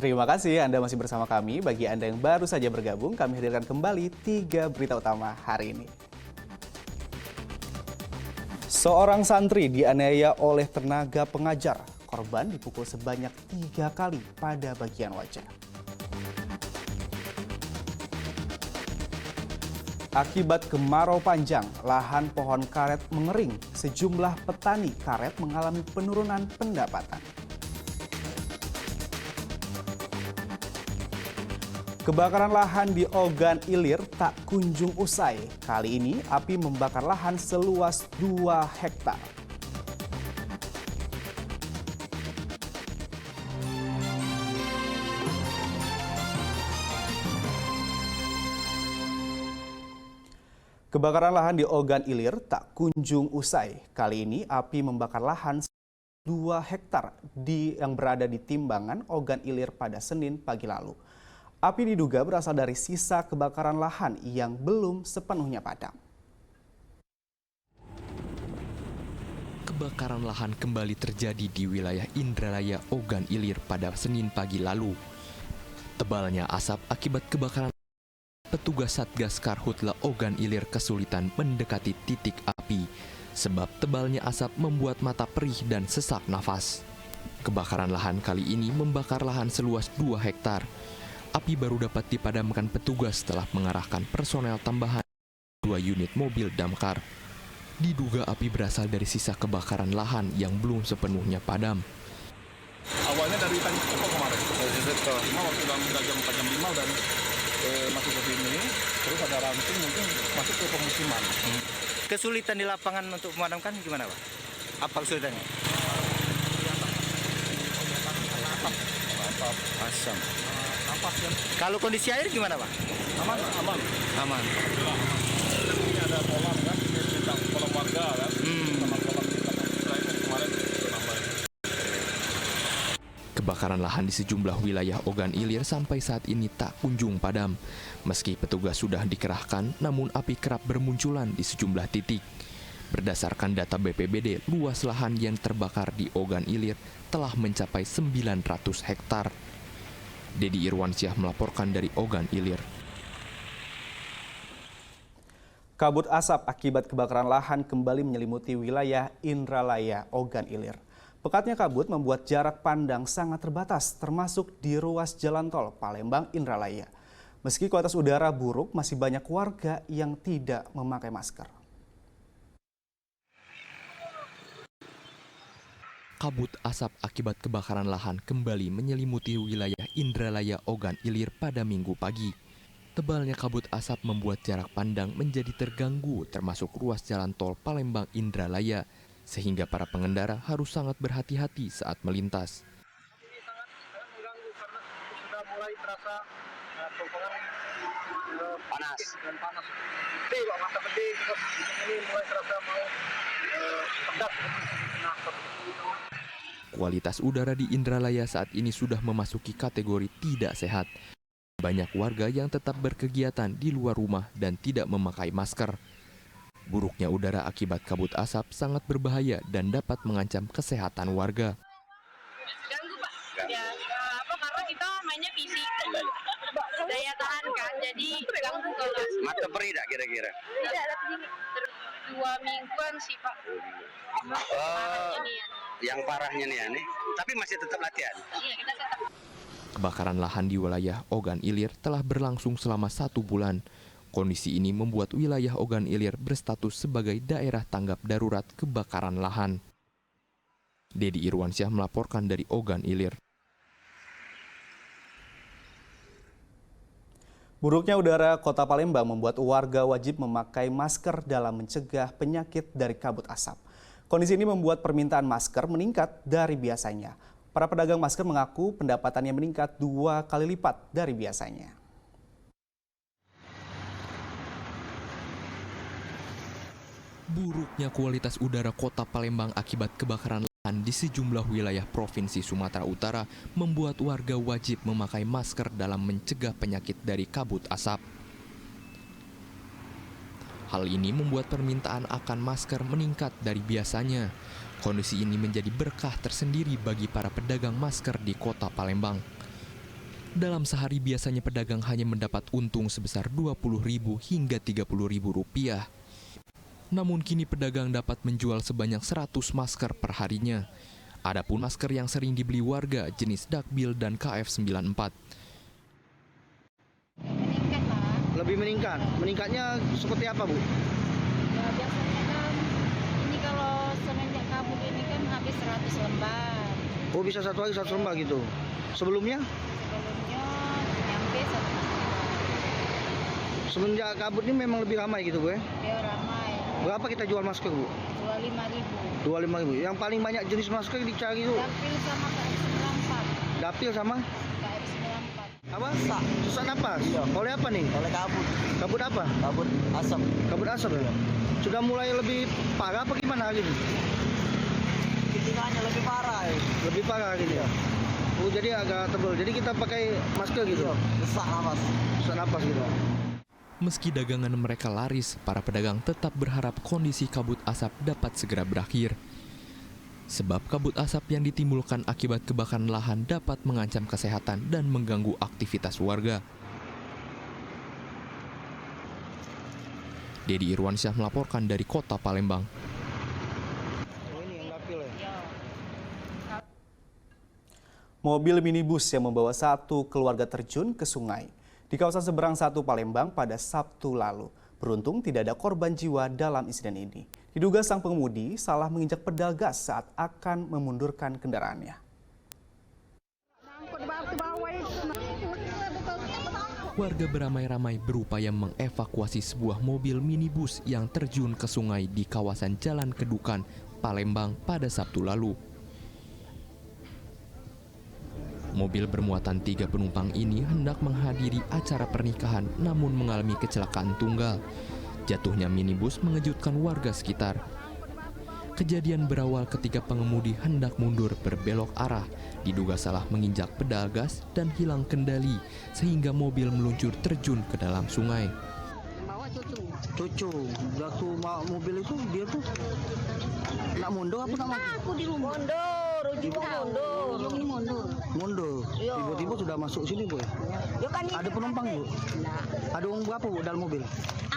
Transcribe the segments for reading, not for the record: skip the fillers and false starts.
Terima kasih Anda masih bersama kami. Bagi Anda yang baru saja bergabung, kami hadirkan kembali 3 berita utama hari ini. Seorang santri dianiaya oleh tenaga pengajar. Korban dipukul sebanyak 3 kali pada bagian wajah. Akibat kemarau panjang, lahan pohon karet mengering. Sejumlah petani karet mengalami penurunan pendapatan. Kebakaran lahan di Ogan Ilir tak kunjung usai. Kali ini api membakar lahan seluas 2 hektar. Kebakaran lahan di Ogan Ilir tak kunjung usai. Kali ini api membakar lahan 2 hektar yang berada di Timbangan Ogan Ilir pada Senin pagi lalu. Api diduga berasal dari sisa kebakaran lahan yang belum sepenuhnya padam. Kebakaran lahan kembali terjadi di wilayah Indralaya Ogan Ilir pada Senin pagi lalu. Tebalnya asap akibat kebakaran, petugas Satgas Karhutla Ogan Ilir kesulitan mendekati titik api sebab tebalnya asap membuat mata perih dan sesak nafas. Kebakaran lahan kali ini membakar lahan seluas 2 hektar. Api baru dapat dipadamkan petugas setelah mengarahkan personel tambahan 2 unit mobil damkar. Diduga api berasal dari sisa kebakaran lahan yang belum sepenuhnya padam. Awalnya dari tadi Ceko kemarin. Dari Ceko. Waktu jam 4 jam 5 dan masuk ke sini, terus ada ranting mungkin masuk ke pemukiman. Kesulitan di lapangan untuk memadamkan gimana, Pak? Apa kesulitannya? Asam. Kalau kondisi air gimana, Pak? Aman. Aman. Ini ada kolam kan, minta kolam warga kan. Sama kolam kita kemarin tambahin. Kebakaran lahan di sejumlah wilayah Ogan Ilir sampai saat ini tak kunjung padam. Meski petugas sudah dikerahkan, namun api kerap bermunculan di sejumlah titik. Berdasarkan data BPBD, luas lahan yang terbakar di Ogan Ilir telah mencapai 900 hektar. Dedi Irwansyah melaporkan dari Ogan Ilir. Kabut asap akibat kebakaran lahan kembali menyelimuti wilayah Indralaya Ogan Ilir. Pekatnya kabut membuat jarak pandang sangat terbatas, termasuk di ruas jalan tol Palembang Indralaya. Meski kualitas udara buruk, masih banyak warga yang tidak memakai masker. Kabut asap akibat kebakaran lahan kembali menyelimuti wilayah Indralaya Ogan Ilir pada Minggu pagi. Tebalnya kabut asap membuat jarak pandang menjadi terganggu, termasuk ruas jalan tol Palembang Indralaya, sehingga para pengendara harus sangat berhati-hati saat melintas. Ini sangat mengganggu karena sudah mulai terasa panas dan panas. Pedih kok, masa pedih. Ini mulai terasa mau pedas. Kualitas udara di Indralaya saat ini sudah memasuki kategori tidak sehat. Banyak warga yang tetap berkegiatan di luar rumah dan tidak memakai masker. Buruknya udara akibat kabut asap sangat berbahaya dan dapat mengancam kesehatan warga. Ganggu, Pak. Ya, karena kita mainnya PC. Daya tahan kan, jadi ganggu kalau Mata perih tak kira-kira? tidak, tapi 2 mingguan sih, Pak. Ini ya. Yang parahnya nih, tapi masih tetap latihan. Iya, kita tetap. Kebakaran lahan di wilayah Ogan Ilir telah berlangsung selama 1 bulan. Kondisi ini membuat wilayah Ogan Ilir berstatus sebagai daerah tanggap darurat kebakaran lahan. Dedi Irwansyah melaporkan dari Ogan Ilir. Buruknya udara Kota Palembang membuat warga wajib memakai masker dalam mencegah penyakit dari kabut asap. Kondisi ini membuat permintaan masker meningkat dari biasanya. Para pedagang masker mengaku pendapatannya meningkat 2 kali lipat dari biasanya. Buruknya kualitas udara Kota Palembang akibat kebakaran lahan di sejumlah wilayah Provinsi Sumatera Utara membuat warga wajib memakai masker dalam mencegah penyakit dari kabut asap. Hal ini membuat permintaan akan masker meningkat dari biasanya. Kondisi ini menjadi berkah tersendiri bagi para pedagang masker di Kota Palembang. Dalam sehari biasanya pedagang hanya mendapat untung sebesar Rp20.000 hingga Rp30.000. Namun kini pedagang dapat menjual sebanyak 100 masker per harinya. Adapun masker yang sering dibeli warga jenis Dakbil dan KF94. Meningkat lah. Lebih meningkat. Meningkatnya seperti apa, Bu? Ya, biasanya kan ini kalau semenjak kabut ini kan habis 100 lembar. Oh, bisa satu hari 100 lembar gitu. Sebelumnya? Sebelumnya nyampe 1 lembar. Semenjak kabut ini memang lebih ramai gitu, Bu ya? Dia ramai. Berapa kita jual masker, Bu? 25.000. 25.000. Yang paling banyak jenis masker dicari itu Dapil sama KF94. Dapil sama KF94. apa? Susah napas. Oleh apa nih? Oleh kabut, Kabut apa? kabut asap. Kabut asap ya? Sudah mulai lebih parah apa gimana hari ini? Ketinggalannya lebih parah. Lebih parah hari ini ya? Oh, jadi agak tebal. Jadi kita pakai masker gitu? Sesak nafas. Susah napas gitu. Meski dagangan mereka laris, para pedagang tetap berharap kondisi kabut asap dapat segera berakhir. Sebab kabut asap yang ditimbulkan akibat kebakaran lahan dapat mengancam kesehatan dan mengganggu aktivitas warga. Dedi Irwansyah melaporkan dari Kota Palembang. Oh, ini yang dapil ya? Mobil minibus yang membawa satu keluarga terjun ke sungai di kawasan seberang 1 Palembang pada Sabtu lalu. Beruntung tidak ada korban jiwa dalam insiden ini. Diduga sang pengemudi salah menginjak pedal gas saat akan memundurkan kendaraannya. Warga beramai-ramai berupaya mengevakuasi sebuah mobil minibus yang terjun ke sungai di kawasan Jalan Kedukan, Palembang pada Sabtu lalu. Mobil bermuatan 3 penumpang ini hendak menghadiri acara pernikahan namun mengalami kecelakaan tunggal. Jatuhnya minibus mengejutkan warga sekitar. Kejadian berawal ketika pengemudi hendak mundur berbelok arah, diduga salah menginjak pedal gas dan hilang kendali sehingga mobil meluncur terjun ke dalam sungai. Cucu, waktu mobil itu dia tuh nak mundur apa nak maju? Aku di mundur, mundur. Mundur. Tiba-tiba sudah masuk sini, Bu. Yo kan Ada penumpang, Bu? Nah, Ada uang berapa, Bu, dalam mobil?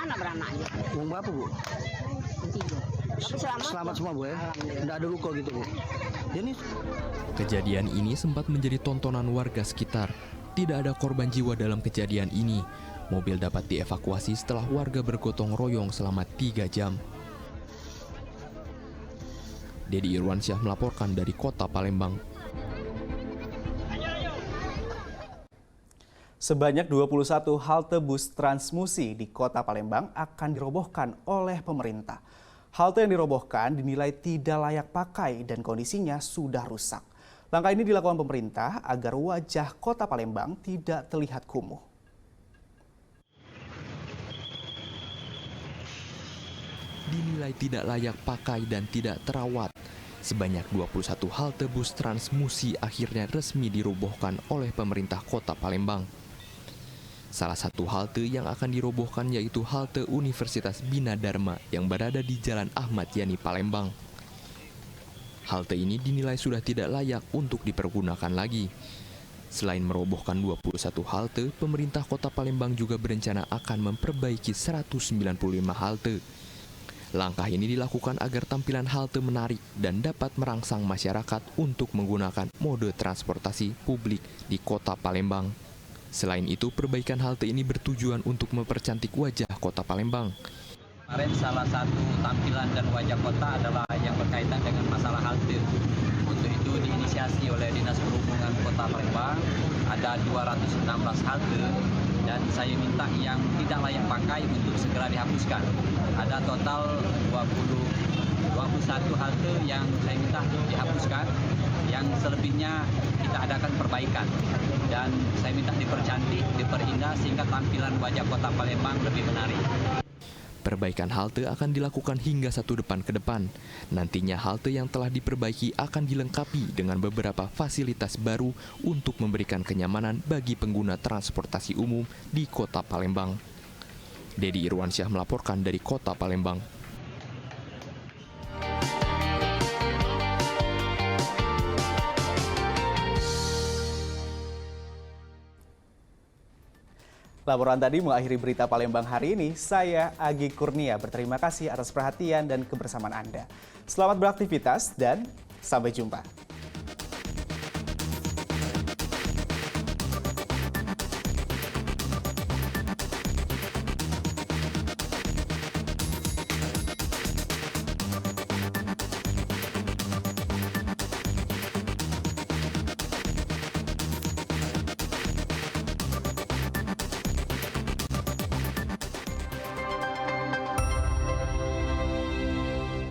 anak beranaknya. Uang berapa, Bu? Tapi Selamat semua, Bu ya. Tidak ada luka gitu, Bu. Jadi Kejadian ini sempat menjadi tontonan warga sekitar. Tidak ada korban jiwa dalam kejadian ini. Mobil dapat dievakuasi setelah warga bergotong royong selama 3 jam. Dedi Irwansyah melaporkan dari Kota Palembang. Sebanyak 21 halte bus Transmusi di Kota Palembang akan dirobohkan oleh pemerintah. Halte yang dirobohkan dinilai tidak layak pakai dan kondisinya sudah rusak. Langkah ini dilakukan pemerintah agar wajah Kota Palembang tidak terlihat kumuh. Dinilai tidak layak pakai dan tidak terawat. Sebanyak 21 halte bus Transmusi akhirnya resmi dirobohkan oleh pemerintah Kota Palembang. Salah satu halte yang akan dirobohkan yaitu halte Universitas Bina Dharma yang berada di Jalan Ahmad Yani, Palembang. Halte ini dinilai sudah tidak layak untuk dipergunakan lagi. Selain merobohkan 21 halte, pemerintah Kota Palembang juga berencana akan memperbaiki 195 halte. Langkah ini dilakukan agar tampilan halte menarik dan dapat merangsang masyarakat untuk menggunakan mode transportasi publik di Kota Palembang. Selain itu, perbaikan halte ini bertujuan untuk mempercantik wajah Kota Palembang. Kemarin salah satu tampilan dan wajah kota adalah yang berkaitan dengan masalah halte. Untuk itu diinisiasi oleh Dinas Perhubungan Kota Palembang, ada 216 halte dan saya minta yang tidak layak pakai untuk segera dihapuskan. Ada total 21 halte yang saya minta dihapuskan, yang selebihnya kita adakan perbaikan. Dan saya minta dipercantik, diperindah sehingga tampilan wajah Kota Palembang lebih menarik. Perbaikan halte akan dilakukan hingga 1 depan ke depan. Nantinya halte yang telah diperbaiki akan dilengkapi dengan beberapa fasilitas baru untuk memberikan kenyamanan bagi pengguna transportasi umum di Kota Palembang. Dedi Irwansyah melaporkan dari Kota Palembang. Laporan tadi mengakhiri berita Palembang hari ini. Saya Agi Kurnia berterima kasih atas perhatian dan kebersamaan Anda. Selamat beraktivitas dan sampai jumpa.